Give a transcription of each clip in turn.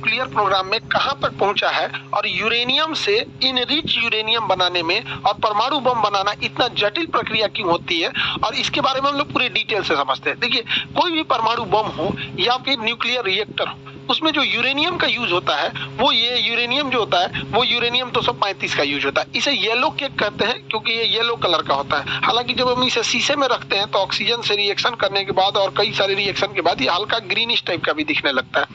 Nuclear programme में कहां तक पहुंचा है और यूरेनियम से इनरिच यूरेनियम बनाने में और परमाणु बम बनाना इतना जटिल प्रक्रिया क्यों होती है, और इसके बारे में हम लोग पूरे डिटेल से समझते हैं। देखिए, कोई भी परमाणु बम हो या फिर न्यूक्लियर रिएक्टर हो, उसमें जो यूरेनियम का यूज होता है वो ये यूरेनियम जो होता है वो यूरेनियम 235 का यूज होता है। इसे येलो केक कहते हैं क्योंकि ये येलो कलर का होता है। हालांकि जब हम इसे शीशे में रखते हैं तो ऑक्सीजन से रिएक्शन करने के बाद और कई सारे रिएक्शन के बाद ये हल्का ग्रीनिश टाइप का भी दिखने लगता है।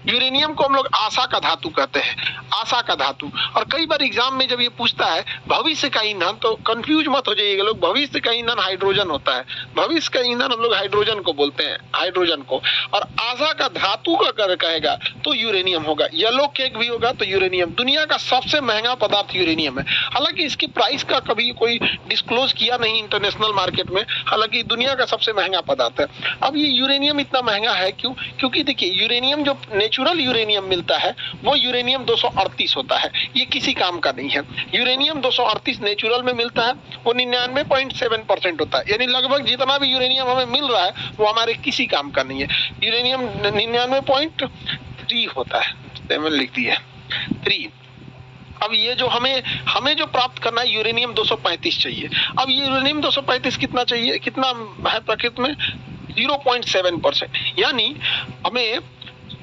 यूरेनियम को हम लोग आशा का धातु कहते हैं, आशा का धातु। और कई बार एग्जाम में जब ये पूछता है भविष्य का ईंधन, तो कंफ्यूज मत हो जाइएगा लोग, भविष्य का ईंधन हाइड्रोजन होता है। भविष्य का ईंधन हम लोग हाइड्रोजन को बोलते हैं, हाइड्रोजन को। और आशा का धातु का अगर कहेगा तो यूरेनियम होगा। येलो केक भी होगा तो यूरेनियम। दुनिया का सबसे महंगा पदार्थ यूरेनियम है। हालांकि इसकी प्राइस का कभी कोई डिस्क्लोज किया नहीं इंटरनेशनल मार्केट में, हालांकि दुनिया का सबसे महंगा पदार्थ है। अब ये यूरेनियम इतना महंगा है क्यों? क्योंकि देखिए, यूरेनियम जो नेचुरल यूरेनियम मिलता है वो यूरेनियम 238 होता है। ये किसी काम का नहीं है। यूरेनियम 238 नेचुरल में मिलता है, वो 99.7% होता है। यानी लगभग जितना भी यूरेनियम हमें मिल रहा है वो हमारे किसी काम का नहीं है। यूरेनियम 99.3 होता है, 7 लिख दिया 3। अब ये जो हमें जो प्राप्त करना है यूरेनियम 235 चाहिए। अब ये यूरेनियम 235 कितना चाहिए, कितना है प्रकृति में? 0.7%। यानी हमें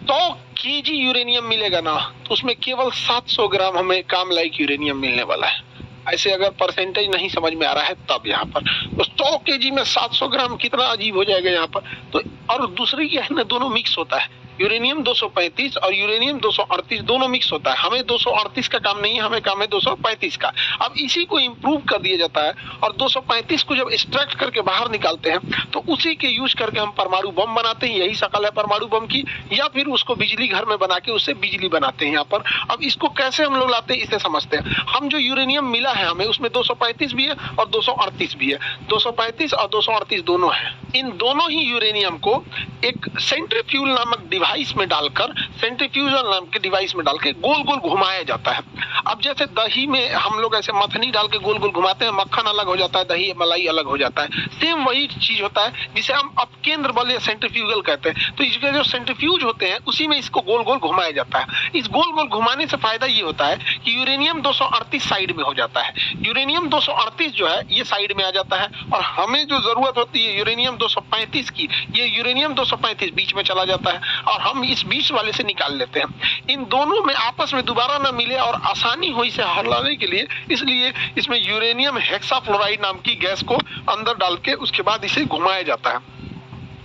100 केजी यूरेनियम मिलेगा ना, तो उसमें केवल 700 ग्राम हमें काम लायक यूरेनियम मिलने वाला है। ऐसे अगर परसेंटेज नहीं समझ में आ रहा है तब यहाँ पर तो 100 केजी में 700 ग्राम कितना अजीब हो जाएगा यहाँ पर। तो और दूसरी क्या है ना, दोनों मिक्स होता है। यूरेनियम 235 और यूरेनियम 238 दोनों मिक्स होता है। हमें 238 का काम नहीं है, हमें काम है 235 का। अब इसी को इम्प्रूव कर दिया जाता है और 235 को जब एक्सट्रैक्ट करके बाहर निकालते हैं तो उसी के यूज करके हम परमाणु बम बनाते हैं। यही शकल है परमाणु बम की। या फिर उसको बिजली घर में बना के उससे बिजली बनाते हैं यहाँ पर। अब इसको कैसे हम लोग लाते हैं इसे समझते हैं। हम जो यूरेनियम मिला है हमें, उसमें 235 भी है और 238 भी है। 235 और 238 दोनों है। इन दोनों ही यूरेनियम को एक सेंट्रीफ्यूल नामक डिवाइस में डालकर, सेंट्रीफ्यूजल नाम के डिवाइस में डाल के गोल गोल घुमाया जाता है। अब जैसे दही में हम लोग ऐसे मथनी डाल के गोल गोल घुमाते हैं, मक्खन अलग हो जाता है, दही मलाई अलग हो जाता है। सेम वही चीज होता है जिसे हम अपकेंद्र बल या सेंट्रीफ्यूगल कहते हैं। तो इसके जो सेंट्रीफ्यूज होते हैं उसी में इसको गोल गोल घुमाया जाता है। इस गोल गोल घुमाने से फायदा ये होता है कि यूरेनियम 238 साइड में हो जाता है। यूरेनियम 238 जो है ये साइड में आ जाता है और हमें जो जरूरत होती है यूरेनियम 235 की, ये यूरेनियम 235 बीच में चला जाता है और हम इस बीच वाले से निकाल लेते हैं। इन दोनों में आपस में दोबारा ना मिले और आसानी हो इसे हटाने के लिए, इसलिए इसमें यूरेनियम हेक्साफ्लोराइड नाम की गैस को अंदर डाल के उसके बाद इसे घुमाया जाता है।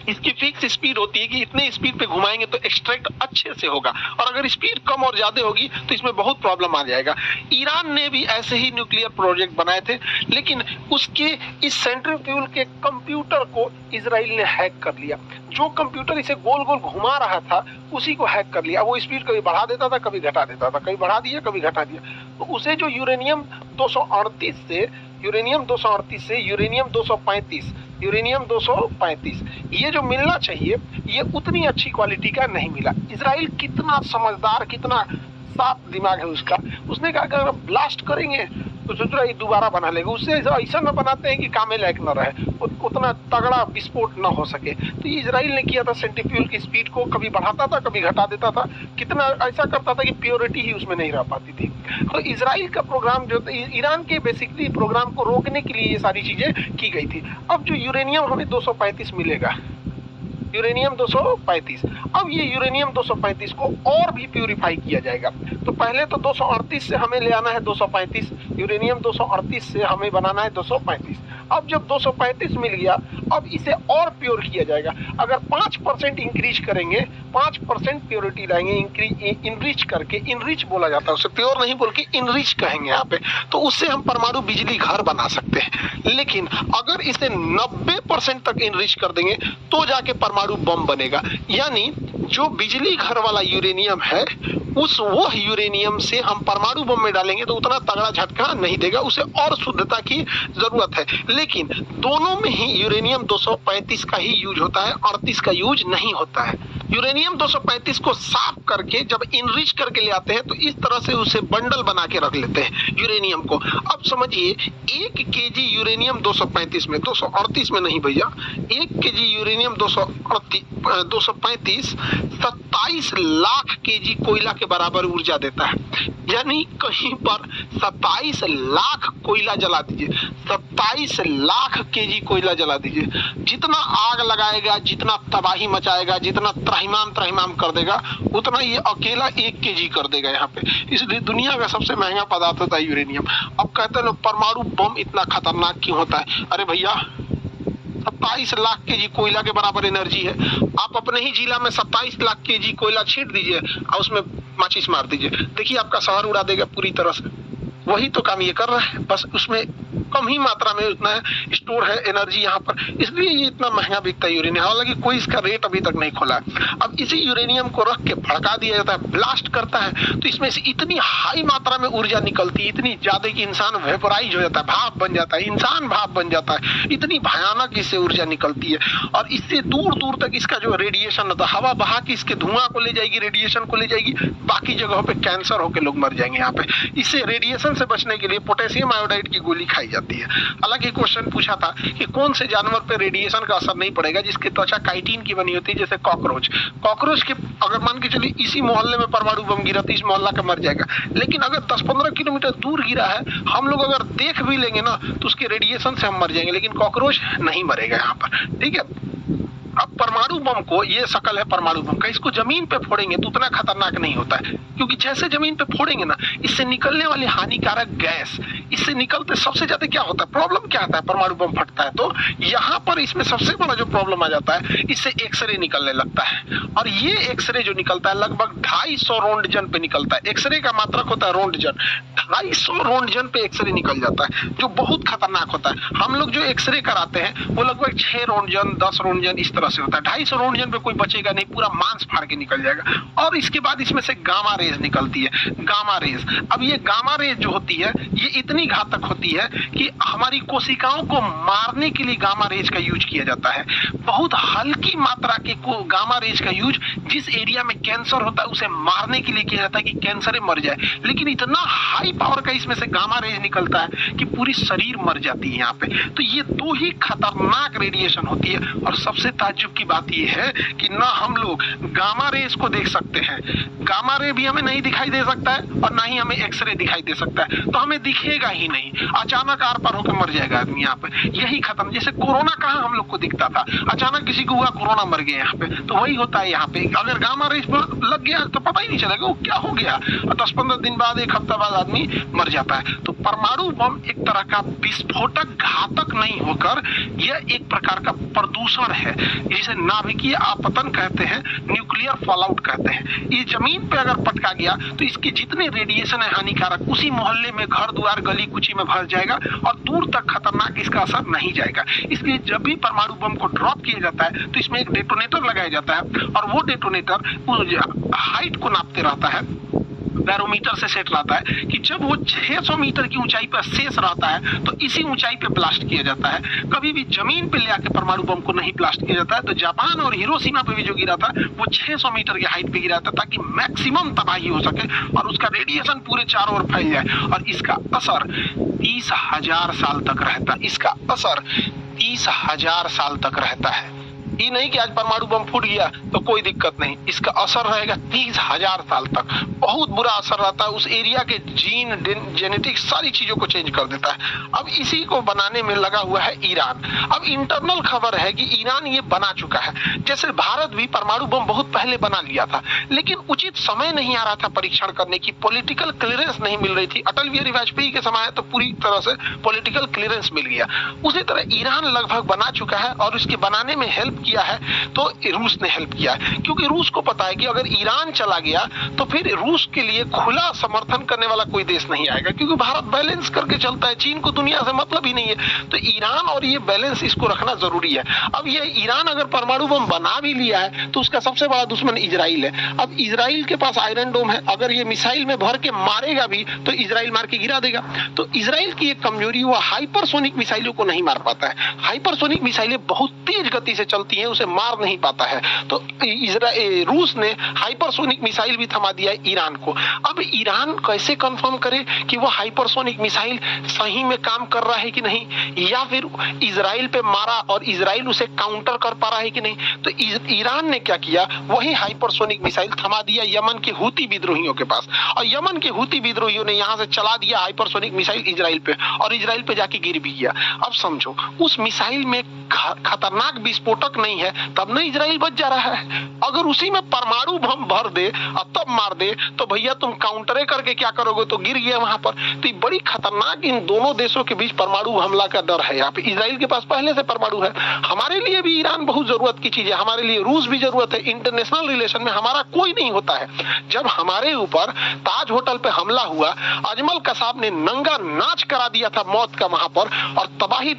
इसकी फिक्स स्पीड होती है कि इतने स्पीड पे घुमाएंगे तो एक्सट्रैक्ट अच्छे से होगा, और अगर स्पीड कम और ज्यादा होगी तो इसमें बहुत प्रॉब्लम आ जाएगा। ईरान ने भी ऐसे ही न्यूक्लियर प्रोजेक्ट बनाए थे, लेकिन उसके इस सेंट्रीफ्यूल के कंप्यूटर को इजराइल ने हैक कर लिया। जो कंप्यूटर इसे गोल गोल घुमा रहा था उसी को हैक कर लिया। वो स्पीड कभी बढ़ा देता था, कभी घटा देता था, कभी बढ़ा दिया कभी घटा दिया। तो उसे जो यूरेनियम 238 से यूरेनियम 235 यूरेनियम 235 ये जो मिलना चाहिए ये उतनी अच्छी क्वालिटी का नहीं मिला। इजराइल कितना समझदार, कितना साफ दिमाग है उसका, उसने कहा अगर ब्लास्ट करेंगे तो सोच रहा है दोबारा बना लेगा। उससे ऐसा न बनाते हैं कि कामे लायक न रहे, उतना तगड़ा विस्फोट न हो सके। तो ये इजराइल ने किया था, सेंट्रीफ्यूल की स्पीड को कभी बढ़ाता था कभी घटा देता था, कितना ऐसा करता था कि प्योरिटी ही उसमें नहीं रह पाती थी। तो इजराइल का प्रोग्राम जो ईरान के बेसिकली प्रोग्राम को रोकने के लिए ये सारी चीजें की गई थी। अब जो यूरेनियम हमें 235 मिलेगा, यूरेनियम 235, अब ये यूरेनियम 235 को और भी प्यूरिफाई किया जाएगा। तो पहले तो 238 से हमें ले आना है 235, यूरेनियम 238 से हमें बनाना है 235। अब जब 235 मिल गया, अब इसे और प्योर किया जाएगा। अगर 5% इंक्रीज करेंगे, 5% प्योरिटी लाएंगे, इनरिच करके, इनरिच बोला जाता है उसे, प्योर नहीं बोल के इनरिच कहेंगे यहाँ पे, तो उससे हम परमाणु बिजली घर बना सकते हैं। लेकिन अगर इसे 90% तक इनरिच कर देंगे तो जाके परमाणु बम बनेगा। यानी जो बिजली घर वाला यूरेनियम है वो यूरेनियम से हम परमाणु बम में डालेंगे तो उतना तगड़ा झटका नहीं देगा, उसे और शुद्धता की जरूरत है। लेकिन दोनों में ही यूरेनियम 235 का ही यूज होता है, 38 का यूज नहीं होता है। यूरेनियम 235 को साफ करके जब इनरिच करके ले आते हैं तो इस तरह से उसे बंडल बना के रख लेते हैं यूरेनियम को। अब समझिए 1 केजी यूरेनियम 235 में, 238 में नहीं भैया, 1 केजी यूरेनियम 235 27 लाख केजी कोयला के बराबर ऊर्जा देता है। यानी कहीं पर 27 लाख कोयला जला दीजिए, 27 लाख केजी कोयला जला दीजिए, जितना आग लगाएगा, जितना तबाही मचाएगा, जितना त्राहिमाम कर देगा, उतना ये अकेला 1 केजी कर देगा यहाँ पे। इसलिए दुनिया का सबसे महंगा पदार्थ होता है यूरेनियम। अब कहते हैं परमाणु बम इतना खतरनाक क्यों होता है? अरे भैया 27 लाख केजी कोयला के बराबर एनर्जी है। आप अपने ही जिला में 27 लाख केजी कोयला छींट दीजिए और उसमें माचिस मार दीजिए, देखिए आपका शहर उड़ा देगा पूरी तरह से। वही तो काम ये कर रहा है, बस उसमें कम ही मात्रा में उतना स्टोर है एनर्जी यहाँ पर, इसलिए ये इतना महंगा बिकता है यूरेनियम। हालांकि कोई इसका रेट अभी तक नहीं खोला है। अब इसी यूरेनियम को रख के भड़का दिया जाता है, ब्लास्ट करता है, तो इसमें से इतनी हाई मात्रा में ऊर्जा निकलती है, इतनी ज्यादा कि इंसान वेपोराइज हो जाता है, भाप बन जाता है, इंसान भाप बन जाता है। इतनी भयानक इससे ऊर्जा निकलती है और इससे दूर दूर तक इसका जो रेडिएशन होता है, हवा बहा के इसके धुआं को ले जाएगी, रेडिएशन को ले जाएगी, बाकी जगहों पे कैंसर होकर लोग मर जाएंगे। यहाँ पे इससे रेडिएशन से बचने के लिए पोटेशियम आयोडाइड की गोली खाई जाती है। अलग ही क्वेश्चन पूछा था कि कौन से जानवर पे रेडिएशन का असर नहीं पड़ेगा जिसकी त्वचा काइटिन की बनी होती है, जैसे कॉकरोच। कॉकरोच के अगर मान के चलिए इसी मोहल्ले में परमाणु बम गिरा तो इस मोहल्ला का मर जाएगा, लेकिन अगर 10-15 किलोमीटर दूर गिरा है, हम लोग अगर देख भी लेंगे ना तो उसके रेडिएशन से हम मर जाएंगे, लेकिन कॉकरोच नहीं मरेगा यहाँ पर, ठीक है। अब परमाणु बम को, ये शकल है परमाणु बम का, इसको जमीन पे फोड़ेंगे तो उतना खतरनाक नहीं होता है, क्योंकि जैसे जमीन पे फोड़ेंगे ना, इससे निकलने वाली हानिकारक गैस, इससे निकलते सबसे ज्यादा क्या होता है, प्रॉब्लम क्या आता है परमाणु बम फटता है तो यहाँ पर इसमें सबसे बड़ा जो प्रॉब्लम आ जाता है, इससे एक्सरे निकलने लगता है। और ये एक्सरे जो निकलता है लगभग 250 रोंटगन पे निकलता है। एक्सरे का मात्रक होता है रोंटगन, 250 रोंटगन पे एक्सरे निकल जाता है, जो बहुत खतरनाक होता है। हम लोग जो एक्सरे कराते हैं वो लगभग 6 रोंटगन 10 रोंटगन इस तरह से होता है। 250 रोंटगन पे कोई बचेगा नहीं, पूरा मांस फाड़ के निकल जाएगा। और इसके बाद इसमें से गामा रेज निकलती है, गामा रेज। अब ये गामा रेज जो होती है ये इतनी घातक होती है कि हमारी कोशिकाओं को मारने के लिए गामा रेज का यूज किया जाता है। बहुत हल्की मात्रा के गामा रेज का यूज जिस एरिया में कैंसर होता है उसे मारने के लिए किया जाता है कि कैंसर मर जाए, लेकिन इतना हाई पावर का इसमें से गामा रेज निकलता है कि पूरी शरीर मर जाती है यहाँ पे। तो ये 2 ही खतरनाक रेडिएशन होती है। और सबसे ताज्जुब की बात ये है कि ना हम लोग गामा रेज को देख सकते हैं, गामा रे भी हमें नहीं दिखाई दे सकता है और ना ही हमें एक्सरे दिखाई दे सकता है, तो हमें दिखेगा ही नहीं, अचानक आर पार होकर मर जाएगा आदमी यहाँ पे। यही खत्म, जैसे कोरोना कहाँ हम लोग को दिखता था, अचानक किसी को हुआ कोरोना मर गया यहाँ पे, तो वही होता है यहाँ पे। अगर गामा रेज लग गया तो पता ही नहीं चलेगा वो क्या हो गया, और 10-15 दिन बाद, 1 हफ्ता बाद आदमी मर जाता है। तो परमाणु बम एक तरह का विस्फोटक घातक नहीं होकर यह एक प्रकार का प्रदूषण है, जिसे नाभिकीय आपतन कहते हैं, न्यूक्लियर फॉलआउट कहते हैं। ये जमीन पे अगर पटका गया तो इसके जितने रेडिएशन है हानिकारक उसी मोहल्ले में, घर द्वार गली कुची में भर जाएगा और दूर तक खतरनाक इसका असर नहीं जाएगा। इसलिए जब भी परमाणु बम को ड्रॉप किया जाता है तो इसमें एक डेटोनेटर लगाया जाता है और वो डेटोनेटर हाइट को नापते रहता है, बैरोमीटर से सेट रहता है कि जब वो 600 मीटर की ऊंचाई पर शेष रहता है तो इसी ऊंचाई पे ब्लास्ट किया जाता है। कभी भी जमीन पे ले आके परमाणु बम को नहीं ब्लास्ट किया जाता है। तो जापान और हिरोशिमा पे भी जो गिरा था वो 600 मीटर की हाइट पे गिरा था ताकि मैक्सिमम तबाही हो सके और उसका रेडिएशन पूरे चारों ओर फैल जाए और इसका असर 30,000 साल तक रहता है। इसका असर 30,000 साल तक रहता है। ये नहीं कि आज परमाणु बम फूट गया तो कोई दिक्कत नहीं, इसका असर रहेगा 30,000 साल तक। बहुत बुरा असर रहता है, उस एरिया के जीन, जेनेटिक्स, सारी चीजों को चेंज कर देता है। अब इसी को बनाने में लगा हुआ है ईरान। अब इंटरनल खबर है कि ईरान ये बना चुका है। जैसे भारत भी परमाणु बम बहुत पहले बना लिया था, लेकिन उचित समय नहीं आ रहा था परीक्षण करने की, पॉलिटिकल क्लियरेंस नहीं मिल रही थी। अटल बिहारी वाजपेयी के समय तो पूरी तरह से पॉलिटिकल क्लियरेंस मिल गया। उसी तरह ईरान लगभग बना चुका है और उसके बनाने में हेल्प किया है तो रूस ने हेल्प किया है, क्योंकि रूस को पता है कि अगर ईरान चला गया तो फिर रूस के लिए खुला समर्थन करने वाला कोई देश नहीं आएगा, क्योंकि भारत बैलेंस करके चलता है, चीन को दुनिया से मतलब ही नहीं है। तो ईरान और ये बैलेंस इसको रखना जरूरी है। अब ये ईरान अगर परमाणु बम बना भी लिया है तो उसका सबसे बड़ा दुश्मन इजराइल है। अब इजराइल के पास आयरन डोम है, अगर ये मिसाइल में भर के मारेगा भी तो इजराइल मार के गिरा देगा। तो इजराइल की एक कमजोरी, वो हाइपरसोनिक मिसाइलों को नहीं मार पाता है। हाइपरसोनिक मिसाइलें बहुत तेज गति से चलती होती हैं उसे मार नहीं पाता है। तो रूस ने हाइपरसोनिक मिसाइल भी थमा दिया है ईरान को। अब ईरान कैसे कंफर्म करे कि वो हाइपरसोनिक मिसाइल सही में काम कर रहा है कि नहीं, या फिर इजराइल पे मारा और इजराइल उसे काउंटर कर पा रहा है कि नहीं। तो ईरान ने क्या किया, वही हाइपरसोनिक मिसाइल थमा दिया यमन के हूती विद्रोहियों के पास, और यमन के हूती विद्रोहियों ने यहां से चला दिया हाइपरसोनिक मिसाइल इजराइल पे, और इजराइल पे जाके गिर भी गया। अब समझो, उस मिसाइल में खतरनाक विस्फोटक नहीं है, तब न इजराइल बच जा रहा है। अगर उसी में परमाणु बम भर दे और तब मार दे तो भैया तुम काउंटरे करके क्या करोगे, तो गिर गया वहां पर। तो बड़ी खतरनाक इन दोनों देशों के बीच परमाणु हमला का डर है। यहाँ पे इजराइल के पास पहले से परमाणु है। हमारे लिए भी ईरान बहुत जरूरत की चीज है, हमारे लिए रूस भी जरूरत है। इंटरनेशनल रिलेशन में हमारा कोई नहीं होता है। जब हमारे ऊपर ताज होटल पे हमला हुआ, अजमल कसाब ने नंगा नाच करा दिया था मौत का वहां पर, और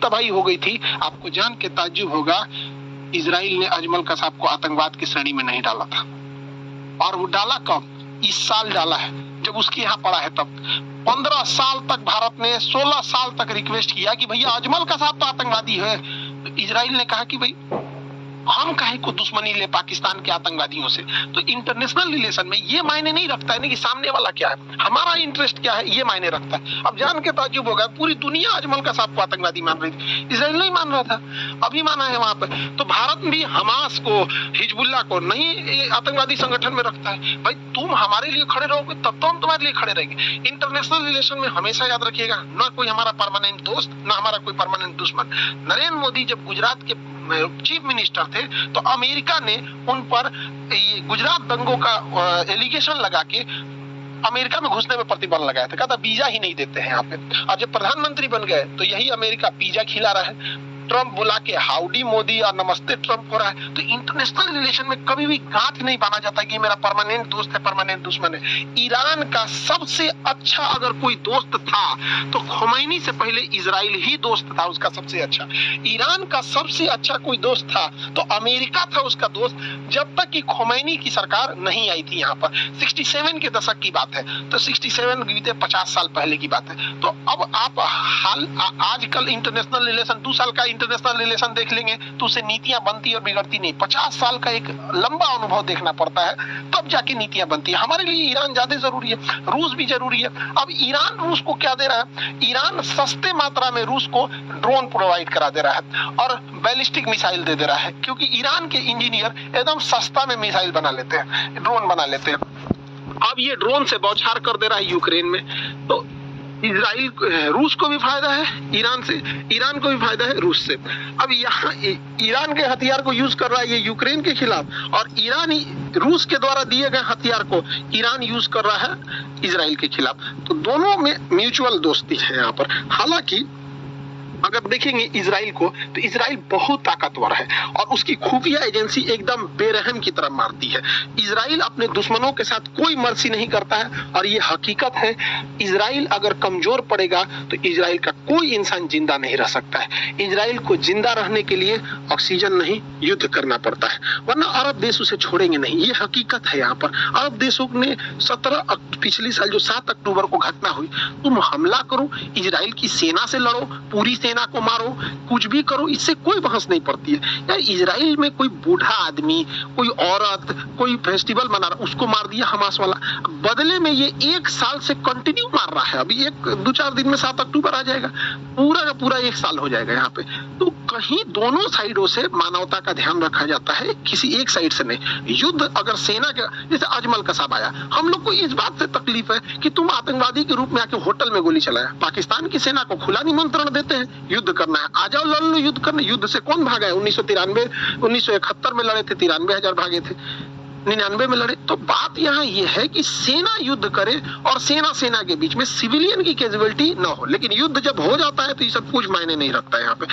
तबाही हो गई थी। आपको जान के ताज्जुब होगा, इजराइल ने अजमल कसाब को आतंकवाद की श्रेणी में नहीं डाला था। और वो डाला कब, इस साल डाला है, जब उसके यहाँ पड़ा है तब। 15 साल तक भारत ने, 16 साल तक रिक्वेस्ट किया कि भैया अजमल कसाब तो आतंकवादी है। तो इजराइल ने कहा कि भाई हम काहे को दुश्मनी ले पाकिस्तान के आतंकवादियों से। तो इंटरनेशनल रिलेशन में ये मायने नहीं रखता है ना कि सामने वाला क्या है, हमारा इंटरेस्ट क्या है, ये मायने रखता है। अब जान के ताज्जुब होगा, पूरी दुनिया अजमल कसाब को आतंकवादी मान रही थी, इजराइल नहीं मान रहा था, अभी माना है वहां पर। तो भारत भी हमास को, हिजबुल्लाह को नहीं आतंकवादी संगठन में रखता है। भाई तुम हमारे लिए खड़े रहोगे तब तो हम तुम्हारे लिए खड़े रहेंगे। इंटरनेशनल रिलेशन में हमेशा याद रखिएगा, ना कोई हमारा परमानेंट दोस्त, ना हमारा कोई परमानेंट दुश्मन। नरेंद्र मोदी जब गुजरात के चीफ मिनिस्टर थे तो अमेरिका ने उन पर गुजरात दंगों का एलिगेशन लगा के अमेरिका में घुसने में प्रतिबंध लगाया था, कहता वीजा ही नहीं देते हैं यहाँ पे। और जब प्रधानमंत्री बन गए तो यही अमेरिका वीजा खिला रहा है, ट्रम्प बुला के हाउडी मोदी और नमस्ते ट्रम्प हो रहा है। तो इंटरनेशनल रिलेशन में कभी भी गांठ नहीं बांधा जाता कि मेरा परमानेंट दोस्त है, परमानेंट दुश्मन है। ईरान का सबसे अच्छा अगर कोई दोस्त था तो खुमैनी से पहले इजराइल ही दोस्त था उसका सबसे अच्छा। ईरान का सबसे अच्छा कोई दोस्त था तो अमेरिका था उसका दोस्त, जब तक कि खुमैनी की सरकार नहीं आई थी यहाँ पर। 67 के दशक की बात है, तो 67 बीते 50 साल पहले की बात है। तो अब आप आजकल इंटरनेशनल रिलेशन 2 साल का इंटरनेशनल रिलेशन देख लेंगे तो उसे नीतियां बनती और बिगड़ती नहीं। 50 साल का एक लंबा अनुभव देखना पड़ता है, तब जाके नीतियां बनती है। हमारे लिए ईरान ज्यादा जरूरी है, रूस भी जरूरी है। अब ईरान रूस को क्या दे रहा है, ईरान सस्ते मात्रा में रूस को ड्रोन प्रोवाइड करा दे रहा है और बैलिस्टिक मिसाइल दे रहा है, क्योंकि ईरान के इंजीनियर एकदम सस्ता में मिसाइल बना लेते हैं, ड्रोन बना लेते हैं। अब ये ड्रोन से बौछार कर दे रहा है यूक्रेन में। तो इजराइल, रूस को भी फायदा है ईरान से, ईरान को भी फायदा है रूस से। अब यहाँ ईरान के हथियार को यूज कर रहा है ये यूक्रेन के खिलाफ, और ईरान रूस के द्वारा दिए गए हथियार को ईरान यूज कर रहा है इजराइल के खिलाफ। तो दोनों में म्यूचुअल दोस्ती है यहाँ पर। हालांकि अगर देखेंगे इजराइल को तो इजराइल बहुत ताकतवर है और उसकी खुफिया एजेंसी एकदम बेरहम की तरह मारती है। इजराइल अपने दुश्मनों के साथ कोई मर्सी नहीं करता है और ये हकीकत है। इजराइल अगर कमजोर पड़ेगा तो इजराइल का कोई इंसान जिंदा नहीं रह सकता है। इजराइल को जिंदा रहने के लिए ऑक्सीजन नहीं, युद्ध करना पड़ता है, वरना अरब देश उसे छोड़ेंगे नहीं। ये हकीकत है। यहाँ पर अरब देशों ने पिछले साल जो 7 अक्टूबर को घटना हुई, तुम हमला करो, इजराइल की सेना से लड़ो, पूरी सेना को मारो, कुछ भी करो, इससे कोई बहस नहीं पड़ती है। यार इजराइल में कोई बूढ़ा आदमी, कोई औरत, कोई फेस्टिवल मना रहा, उसको मार दिया हमास वाला। बदले में ये 1 साल से कंटिन्यू मार रहा है। अभी 2-4 दिन में 7 अक्टूबर आ जाएगा, पूरा का पूरा 1 साल हो जाएगा यहाँ पे। तो कहीं दोनों साइडों से मानवता का ध्यान रखा जाता है, किसी एक साइड से नहीं। युद्ध अगर सेना के, जैसे अजमल कसाब आया, हम लोग को इस बात से तकलीफ है कि तुम आतंकवादी के रूप में आके होटल में गोली चलाया। पाकिस्तान की सेना को खुला निमंत्रण देते हैं, युद्ध करना है, आ जाओ लड़ लो, युद्ध करना। युद्ध से कौन भागा है? 1971 में लड़े थे, 93,000 भागे थे, 99 में लड़े। तो बात यहाँ ये है कि सेना युद्ध करे और सेना के बीच में सिविलियन की कैजुअलिटी ना हो। लेकिन युद्ध जब हो जाता है तो ये सब कुछ मायने नहीं रखता है यहाँ पे।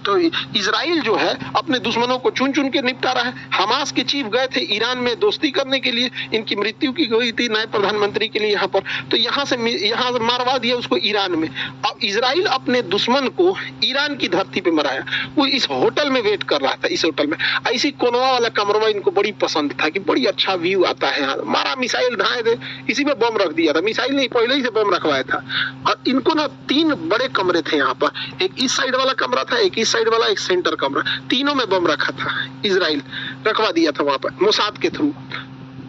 तो इजराइल जो है अपने दुश्मनों को चुन चुन के निपटा रहा है। हमास के चीफ गए थे ईरान में दोस्ती करने के लिए, इनकी मृत्यु की गई थी नए प्रधानमंत्री के लिए यहाँ पर, तो यहाँ से मारवा दिया उसको ईरान में। अब इजराइल अपने दुश्मन को ईरान की धरती पे मराया। वो इस होटल में वेट कर रहा था, इस होटल में। ऐसी कोनवा वाला कमरवा इनको बड़ी पसंद था कि बड़ी अच्छा व्यू आता है यहाँ, मारा मिसाइल धाए थे, इसी में बम रख दिया था, मिसाइल नहीं पहले ही से बम रखवाया था। और इनको ना 3 बड़े कमरे थे यहाँ पर, एक इस साइड वाला कमरा था, एक इस साइड वाला, एक सेंटर कमरा, तीनों में बम रखा था, इजराइल रखवा दिया था वहां पर मोसाद के थ्रू।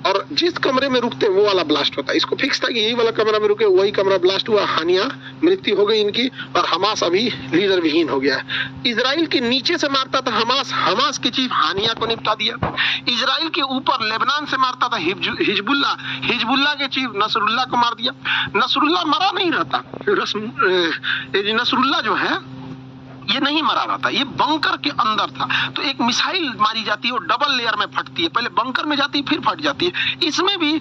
और जिस कमरे में रुकते वो वाला ब्लास्ट होता है, इसको फिक्स था कि यही वाला कमरा में रुके, वही कमरा ब्लास्ट हुआ, हानिया मृत्यु हो गई इनकी, और हमास अभी लीडर विहीन हो गया है। इजराइल के नीचे से मारता था हमास की चीफ हानिया को निपटा दिया। इजराइल के ऊपर लेबनान से मारता था हिजबुल्ला के चीफ नसरुल्लाह को मार दिया। नसरुल्लाह मरा नहीं रहता, नसरुल्लाह जो है ये नहीं मरा रहता, ये बंकर के अंदर था। तो एक मिसाइल मारी जाती है और डबल लेयर में फटती है, पहले बंकर में जाती है फिर फट जाती है। इसमें भी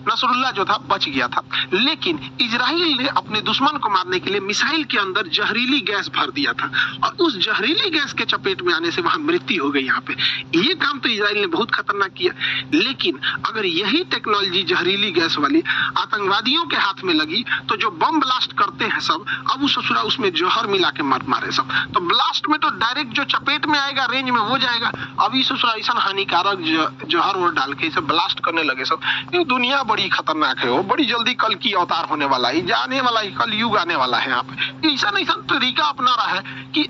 नसरुल्लाह जो था बच गया था, लेकिन इजराइल ने अपने दुश्मन को मारने के लिए मिसाइल के अंदर जहरीली गैस भर दिया था, और उस जहरीली गैस के चपेट में आने से वहां मृत्यु हो गई। यहाँ पे ये काम तो इजराइल ने बहुत खतरनाक किया। लेकिन अगर यही टेक्नोलॉजी जहरीली गैस वाली आतंकवादियों के हाथ में लगी तो जो बम ब्लास्ट करते हैं सब, अब उस ससुरा उसमें जहर मिला के मारे सब, तो ब्लास्ट में तो डायरेक्ट जो चपेट में आएगा रेंज में हो जाएगा। अभी ससुरा ऐसा हानिकारक जहर और डाल के इसे ब्लास्ट करने लगे सब। ये दुनिया बड़ी खतरनाक है, वो बड़ी जल्दी कल की अवतार होने वाला है, जाने वाला है, कल युग आने वाला है। यहाँ पे ऐसा तरीका अपना रहा है कि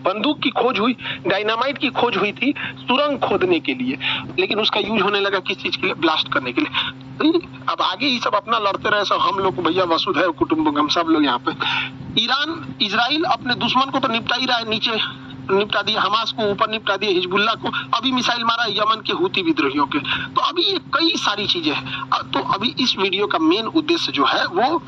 बंदूक की खोज हुई, डायनामाइट की खोज हुई थी सुरंग खोदने के लिए, लेकिन उसका यूज होने लगा किस चीज के लिए? ब्लास्ट करने के लिए। अब आगे ये सब अपना लड़ते रहे सब, हम लोग भैया वसुधैव कुटुंबकम, सब लोग यहाँ पे। इजराइल अपने दुश्मन को तो निपटा ही रहा है, नीचे निपटा दिया हमास को, ऊपर निपटा दिया हिजबुल्लाह को, अभी मिसाइल मारा यमन के हूती विद्रोहियों के। तो अभी ये कई सारी चीजें हैं। तो अभी इस वीडियो का मेन उद्देश्य जो है वो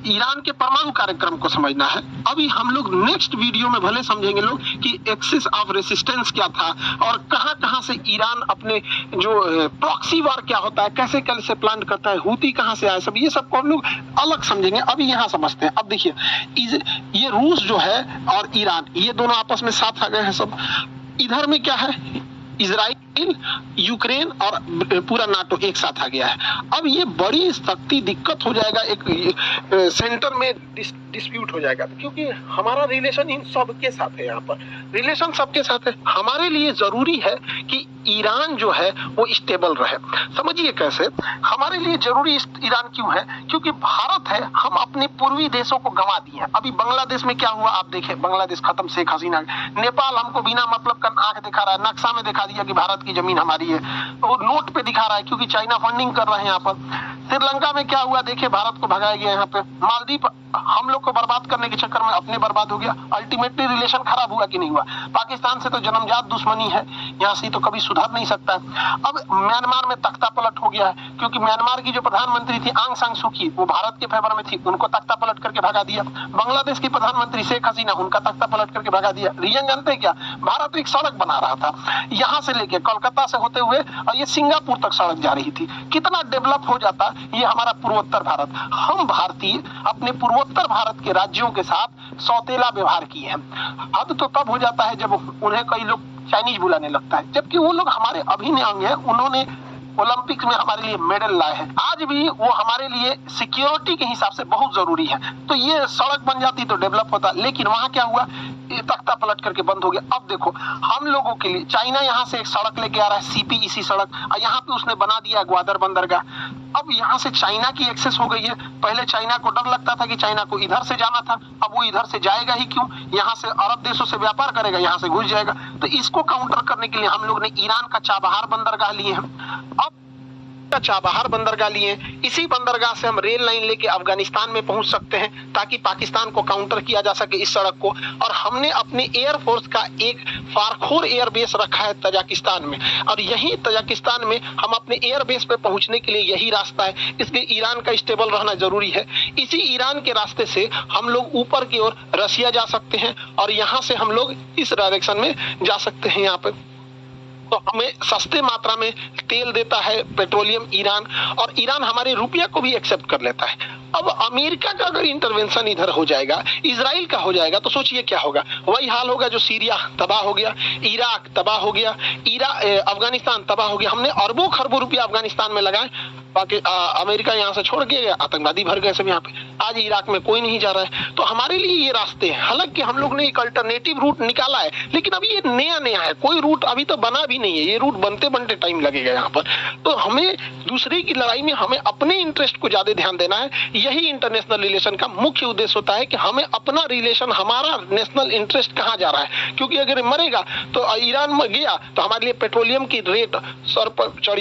ईरान के परमाणु कार्यक्रम को समझना है। अभी हम लोग नेक्स्ट वीडियो में भले समझेंगे लोग कि एक्सिस ऑफ रेसिस्टेंस क्या था, और कहां कहां से ईरान अपने जो प्रॉक्सी वार क्या होता है, कैसे कैसे प्लान करता है, हूती कहां से आए, सब ये सब को हम लोग अलग समझेंगे। अभी यहाँ समझते हैं। अब देखिए ये रूस जो है और ईरान, ये दोनों आपस में साथ आ गए हैं सब। इधर में क्या है? इजराइल, यूक्रेन और पूरा नाटो एक साथ आ गया है। अब ये बड़ी सख्ती दिक्कत हो जाएगा, एक सेंटर में डिस्प्यूट हो जाएगा, क्योंकि हमारा रिलेशन इन सब के साथ है। यहाँ पर रिलेशन सबके साथ है। हमारे लिए जरूरी है कि ईरान जो है वो स्टेबल रहे। समझिए कैसे हमारे लिए जरूरी ईरान क्यों है? क्योंकि भारत है, हम अपने पूर्वी देशों को गंवा दिए हैं। अभी बांग्लादेश में क्या हुआ आप देखें, बांग्लादेश खत्म, शेख हसीना। नेपाल हमको बिना मतलब का आंख दिखा रहा है, नक्शा में दिखा दिया कि भारत की जमीन हमारी है, वो नोट पे दिखा रहा है क्योंकि चाइना फंडिंग कर रहे हैं यहाँ पर। श्रीलंका में क्या हुआ देखिए, भारत को भगाया गया यहाँ पे। मालदीव हम लोग को बर्बाद करने के चक्कर में अपने बर्बाद हो गया। अल्टीमेटली रिलेशन खराब हुआ कि नहीं हुआ? पाकिस्तान से तो जन्मजात दुश्मनी है, यहाँ से तो कभी सुधर नहीं सकता है। अब म्यांमार में तख्ता पलट हो गया है, क्योंकि म्यांमार की जो प्रधानमंत्री थी आंग सान सू की, वो भारत के फेवर में थी, उनको तख्ता पलट करके भगा दिया। बांग्लादेश की प्रधानमंत्री शेख हसीना, उनका तख्ता पलट करके भगा दिया। रीजन जानते क्या? भारत एक सड़क बना रहा था यहाँ से लेके कोलकाता से होते हुए, और ये सिंगापुर तक सड़क जा रही थी। कितना डेवलप हो जाता ये हमारा पूर्वोत्तर भारत। हम भारतीय अपने पूर्वोत्तर भारत के राज्यों के साथ सौतेला व्यवहार किए हैं। हद तो तब हो जाता है जब उन्हें कई लोग चाइनीज बुलाने लगता है, जबकि वो लोग हमारे अभिन्न अंग हैं। उन्होंने ओलंपिक्स में हमारे लिए मेडल लाए हैं, आज भी वो हमारे लिए सिक्योरिटी के हिसाब से बहुत जरूरी है। तो ये सड़क बन जाती तो डेवलप होता, लेकिन वहां क्या हुआ, ये तख्ता पलट करके बंद हो गया। अब देखो हम लोगों के लिए चाइना यहाँ से एक सड़क लेके आ रहा है, सीपीईसी सड़क, और यहाँ पे उसने बना दिया ग्वादर बंदरगाह। अब यहाँ से चाइना की एक्सेस हो गई है। पहले चाइना को डर लगता था कि चाइना को इधर से जाना था, अब वो इधर से जाएगा ही क्यों, यहाँ से अरब देशों से व्यापार करेगा, यहाँ से घुस जाएगा। तो इसको काउंटर करने के लिए हम लोग ने ईरान का चाबहार बंदरगाह लिए हैं। अब चाबहार बंदरगाह लिए, इसी बंदरगाह से हम रेल लाइन लेके अफगानिस्तान में पहुंच सकते हैं, ताकि पाकिस्तान को काउंटर किया जा सके इस सड़क को। और हमने अपने एयरफोर्स का एक फारखोर एयरबेस रखा है तजाकिस्तान में, और यही तजाकिस्तान में हम अपने एयरबेस पे पहुंचने के लिए यही रास्ता है। इसलिए ईरान का स्टेबल रहना जरूरी है। इसी ईरान के रास्ते से हम लोग ऊपर की ओर रसिया जा सकते हैं, और यहाँ से हम लोग इस डायरेक्शन में जा सकते हैं। यहाँ पे तो हमें सस्ते मात्रा में तेल देता है पेट्रोलियम ईरान, और ईरान हमारे रुपया को भी एक्सेप्ट कर लेता है। अब अमेरिका का अगर इंटरवेंशन इधर हो जाएगा, इजराइल का हो जाएगा, तो सोचिए क्या होगा। वही हाल होगा जो सीरिया तबाह हो गया, इराक तबाह हो गया, अफगानिस्तान तबाह हो गया। हमने अरबों खरबों रुपया अफगानिस्तान में लगाए, अमेरिका यहाँ से छोड़ के गया, आतंकवादी भर गए सब यहाँ पे। आज इराक में कोई नहीं जा रहा है। तो हमारे लिए ये रास्ते हैं, हालांकि हम लोग ने एक अल्टरनेटिव रूट निकाला है, लेकिन अभी ये नया नया है, कोई रूट अभी तो बना भी नहीं है। ये रूट बनते बनते टाइम लगेगा यहाँ पर। तो हमें दूसरे की लड़ाई में हमें अपने इंटरेस्ट को ज्यादा ध्यान देना है। यही इंटरनेशनल रिलेशन का मुख्य उद्देश्य होता है कि हमें अपना रिलेशन, हमारा नेशनल इंटरेस्ट कहाँ जा रहा है। क्योंकि अगर मरेगा तो ईरान में गया तो हमारे लिए पेट्रोलियम की रेट सर पर चढ़